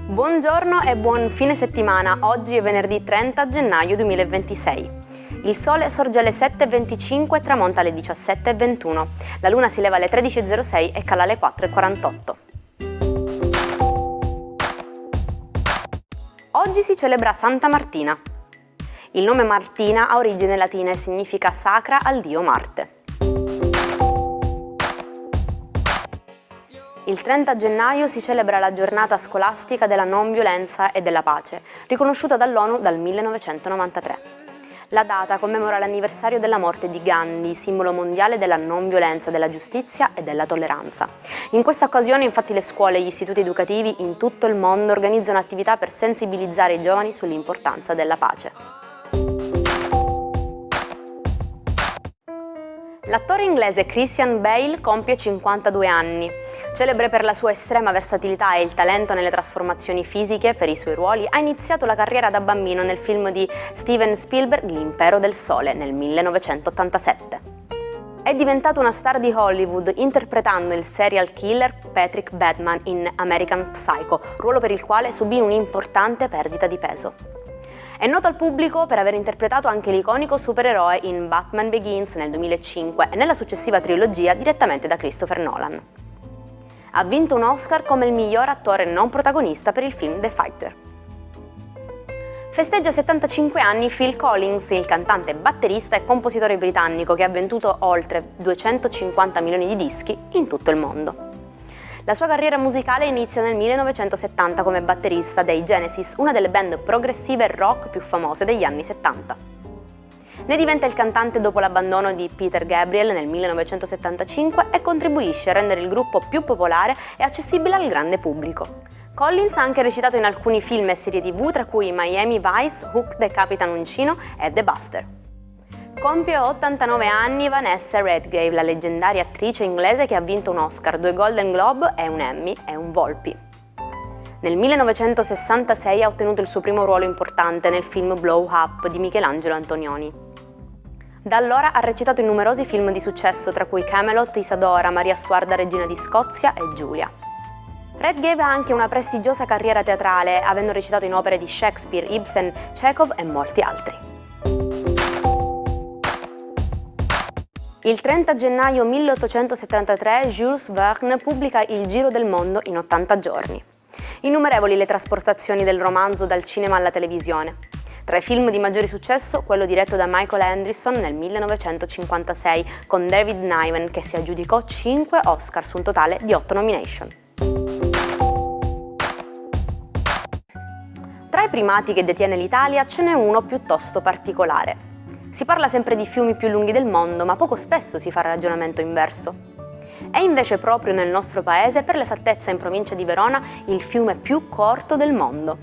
Buongiorno e buon fine settimana. Oggi è venerdì 30 gennaio 2026. Il sole sorge alle 7.25 e tramonta alle 17.21. La luna si leva alle 13.06 e cala alle 4.48. Oggi si celebra Santa Martina. Il nome Martina ha origini latine e significa sacra al dio Marte. Il 30 gennaio si celebra la giornata scolastica della non violenza e della pace, riconosciuta dall'ONU dal 1993. La data commemora l'anniversario della morte di Gandhi, simbolo mondiale della non violenza, della giustizia e della tolleranza. In questa occasione, infatti, le scuole e gli istituti educativi in tutto il mondo organizzano attività per sensibilizzare i giovani sull'importanza della pace. L'attore inglese Christian Bale compie 52 anni. Celebre per la sua estrema versatilità e il talento nelle trasformazioni fisiche per i suoi ruoli, ha iniziato la carriera da bambino nel film di Steven Spielberg L'impero del sole nel 1987. È diventato una star di Hollywood interpretando il serial killer Patrick Bateman in American Psycho, ruolo per il quale subì un'importante perdita di peso. È noto al pubblico per aver interpretato anche l'iconico supereroe in Batman Begins nel 2005 e nella successiva trilogia direttamente da Christopher Nolan. Ha vinto un Oscar come il miglior attore non protagonista per il film The Fighter. Festeggia 75 anni Phil Collins, il cantante, batterista e compositore britannico che ha venduto oltre 250 milioni di dischi in tutto il mondo. La sua carriera musicale inizia nel 1970 come batterista dei Genesis, una delle band progressive e rock più famose degli anni 70. Ne diventa il cantante dopo l'abbandono di Peter Gabriel nel 1975 e contribuisce a rendere il gruppo più popolare e accessibile al grande pubblico. Collins ha anche recitato in alcuni film e serie TV, tra cui Miami Vice, Hook the Capitan Uncino e The Buster. Compie 89 anni Vanessa Redgrave, la leggendaria attrice inglese che ha vinto un Oscar, 2 Golden Globe e un Emmy e un Volpi. Nel 1966 ha ottenuto il suo primo ruolo importante nel film Blow Up di Michelangelo Antonioni. Da allora ha recitato in numerosi film di successo, tra cui Camelot, Isadora, Maria Stuarda regina di Scozia e Giulia. Redgrave ha anche una prestigiosa carriera teatrale, avendo recitato in opere di Shakespeare, Ibsen, Chekhov e molti altri. Il 30 gennaio 1873 Jules Verne pubblica Il giro del mondo in 80 giorni. Innumerevoli le trasportazioni del romanzo dal cinema alla televisione. Tra i film di maggiore successo, quello diretto da Michael Anderson nel 1956 con David Niven, che si aggiudicò 5 Oscar su un totale di 8 nomination. Tra i primati che detiene l'Italia ce n'è uno piuttosto particolare. Si parla sempre di fiumi più lunghi del mondo, ma poco spesso si fa ragionamento inverso. È invece proprio nel nostro paese, per l'esattezza in provincia di Verona, il fiume più corto del mondo.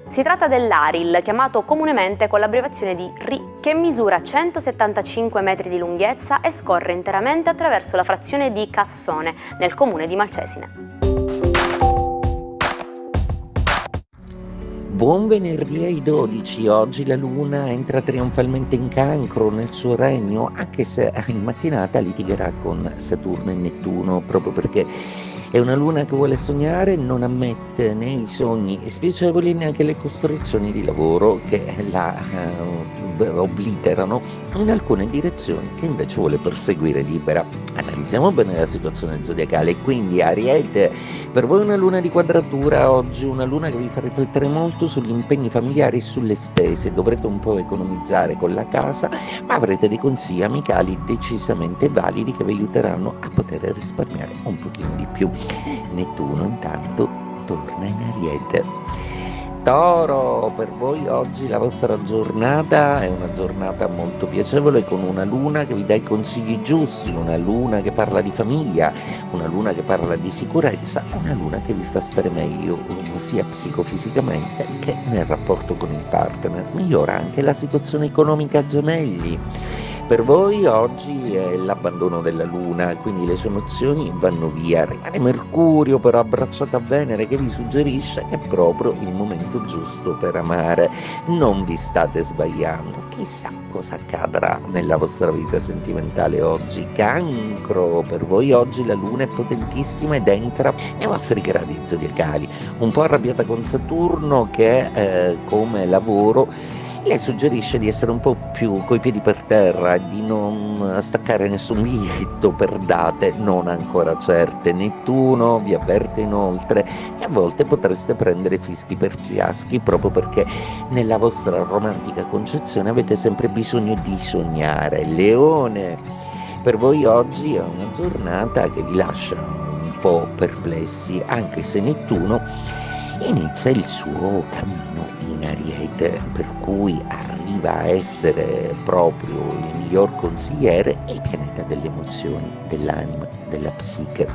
Si tratta dell'Aril, chiamato comunemente con l'abbreviazione di RI, che misura 175 metri di lunghezza e scorre interamente attraverso la frazione di Cassone, nel comune di Malcesine. Buon venerdì ai 12, oggi la Luna entra trionfalmente in Cancro nel suo regno, anche se in mattinata litigherà con Saturno e Nettuno, proprio perché è una Luna che vuole sognare, non ammette né i sogni spiacevoli né anche le costrizioni di lavoro che la obliterano in alcune direzioni che invece vuole perseguire libera. Analizziamo bene la situazione zodiacale, quindi Ariete, per voi una luna di quadratura oggi, una luna che vi fa riflettere molto sugli impegni familiari e sulle spese, dovrete un po' economizzare con la casa, ma avrete dei consigli amicali decisamente validi che vi aiuteranno a poter risparmiare un pochino di più. Nettuno intanto torna in Ariete. Toro, per voi oggi la vostra giornata è una giornata molto piacevole, con una luna che vi dà i consigli giusti, una luna che parla di famiglia, una luna che parla di sicurezza, una luna che vi fa stare meglio sia psicofisicamente che nel rapporto con il partner. Migliora anche la situazione economica a gemelli. Per voi oggi è l'abbandono della Luna, quindi le sue emozioni vanno via. Rimane Mercurio però abbracciato a Venere, che vi suggerisce che è proprio il momento giusto per amare. Non vi state sbagliando. Chissà cosa accadrà nella vostra vita sentimentale oggi. Cancro, per voi oggi la Luna è potentissima ed entra nei vostri gradi zodiacali. Un po' arrabbiata con Saturno che come lavoro le suggerisce di essere un po' più coi piedi per terra, di non staccare nessun biglietto per date non ancora certe. Nettuno vi avverte inoltre che a volte potreste prendere fischi per fiaschi proprio perché nella vostra romantica concezione avete sempre bisogno di sognare. Leone, per voi oggi è una giornata che vi lascia un po' perplessi, anche se Nettuno inizia il suo cammino in Ariete, per cui arriva a essere proprio il miglior consigliere e il pianeta delle emozioni, dell'anima, della psiche.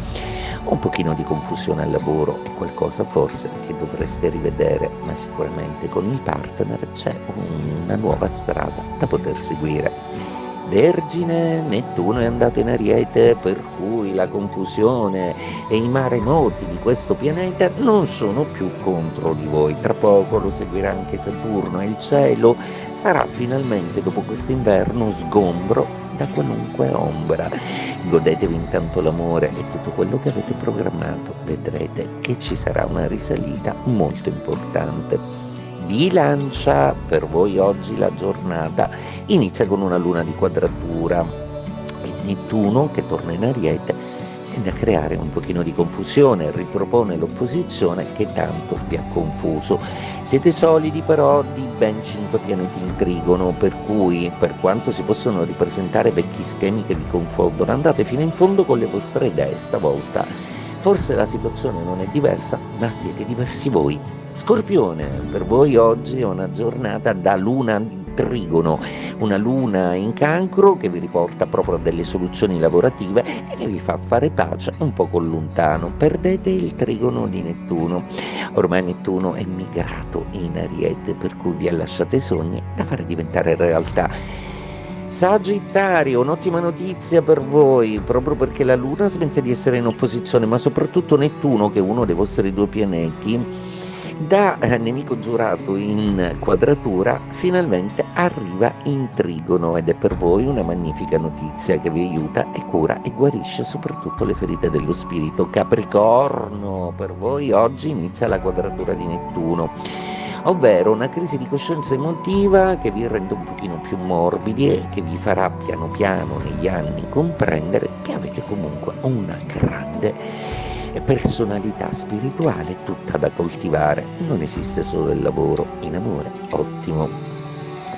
Un pochino di confusione al lavoro è qualcosa forse che dovreste rivedere, ma sicuramente con il partner c'è una nuova strada da poter seguire. Vergine, Nettuno è andato in Ariete, per cui la confusione e i maremoti di questo pianeta non sono più contro di voi. Tra poco lo seguirà anche Saturno e il cielo sarà finalmente, dopo quest'inverno, sgombro da qualunque ombra. Godetevi intanto l'amore e tutto quello che avete programmato. Vedrete che ci sarà una risalita molto importante. Bilancia, per voi oggi la giornata inizia con una luna di quadratura e Nettuno, che torna in Ariete, tende a creare un pochino di confusione, ripropone l'opposizione che tanto vi ha confuso. Siete solidi però di ben 5 pianeti in trigono, per cui per quanto si possono ripresentare vecchi schemi che vi confondono, andate fino in fondo con le vostre idee stavolta. Forse la situazione non è diversa, ma siete diversi voi. Scorpione, per voi oggi è una giornata da luna di trigono, una luna in cancro che vi riporta proprio a delle soluzioni lavorative e che vi fa fare pace un po' con lontano. Perdete il trigono di Nettuno. Ormai Nettuno è migrato in Ariete, per cui vi ha lasciato i sogni da fare diventare realtà. Sagittario, un'ottima notizia per voi, proprio perché la Luna smette di essere in opposizione, ma soprattutto Nettuno, che è uno dei vostri 2 pianeti, da nemico giurato in quadratura, finalmente arriva in trigono ed è per voi una magnifica notizia che vi aiuta e cura e guarisce soprattutto le ferite dello spirito. Capricorno, per voi oggi inizia la quadratura di Nettuno, ovvero una crisi di coscienza emotiva che vi rende un pochino più morbidi e che vi farà piano piano negli anni comprendere che avete comunque una grande personalità spirituale tutta da coltivare. Non esiste solo il lavoro, in amore, ottimo.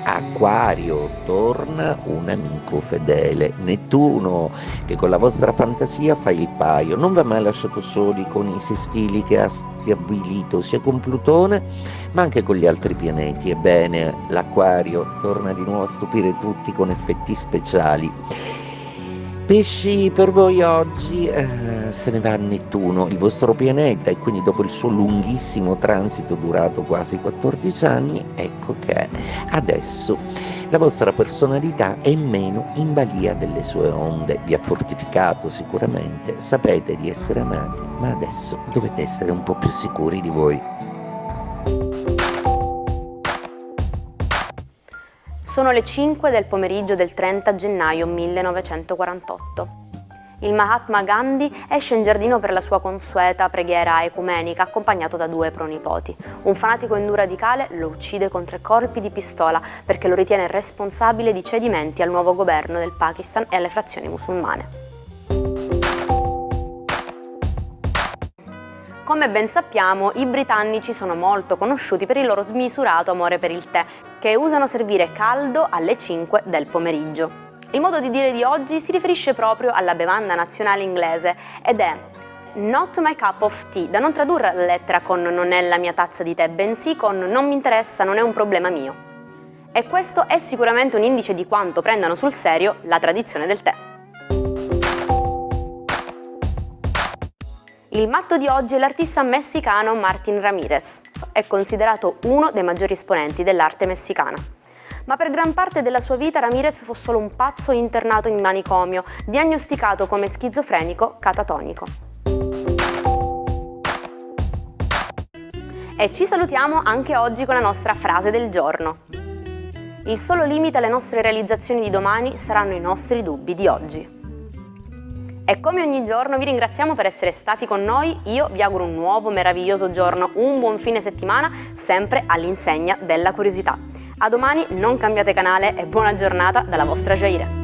Acquario, torna un amico fedele, Nettuno, che con la vostra fantasia fa il paio, non vi ha mai lasciato soli con i sestili che ha stabilito sia con Plutone ma anche con gli altri pianeti. Ebbene, l'Acquario torna di nuovo a stupire tutti con effetti speciali. Pesci, per voi oggi se ne va a Nettuno, il vostro pianeta, e quindi dopo il suo lunghissimo transito durato quasi 14 anni, ecco che adesso la vostra personalità è meno in balia delle sue onde. Vi ha fortificato sicuramente, sapete di essere amati, ma adesso dovete essere un po' più sicuri di voi. Sono le 5 del pomeriggio del 30 gennaio 1948. Il Mahatma Gandhi esce in giardino per la sua consueta preghiera ecumenica, accompagnato da 2 pronipoti. Un fanatico indù radicale lo uccide con 3 colpi di pistola perché lo ritiene responsabile di cedimenti al nuovo governo del Pakistan e alle frazioni musulmane. Come ben sappiamo, i britannici sono molto conosciuti per il loro smisurato amore per il tè, che usano servire caldo alle 5 del pomeriggio. Il modo di dire di oggi si riferisce proprio alla bevanda nazionale inglese ed è not my cup of tea, da non tradurre alla lettera con non è la mia tazza di tè, bensì con non mi interessa, non è un problema mio. E questo è sicuramente un indice di quanto prendano sul serio la tradizione del tè. Il matto di oggi è l'artista messicano Martin Ramirez. È considerato uno dei maggiori esponenti dell'arte messicana. Ma per gran parte della sua vita Ramirez fu solo un pazzo internato in manicomio, diagnosticato come schizofrenico catatonico. E ci salutiamo anche oggi con la nostra frase del giorno. Il solo limite alle nostre realizzazioni di domani saranno i nostri dubbi di oggi. E come ogni giorno vi ringraziamo per essere stati con noi, io vi auguro un nuovo meraviglioso giorno, un buon fine settimana, sempre all'insegna della curiosità. A domani, non cambiate canale e buona giornata dalla vostra Jaire.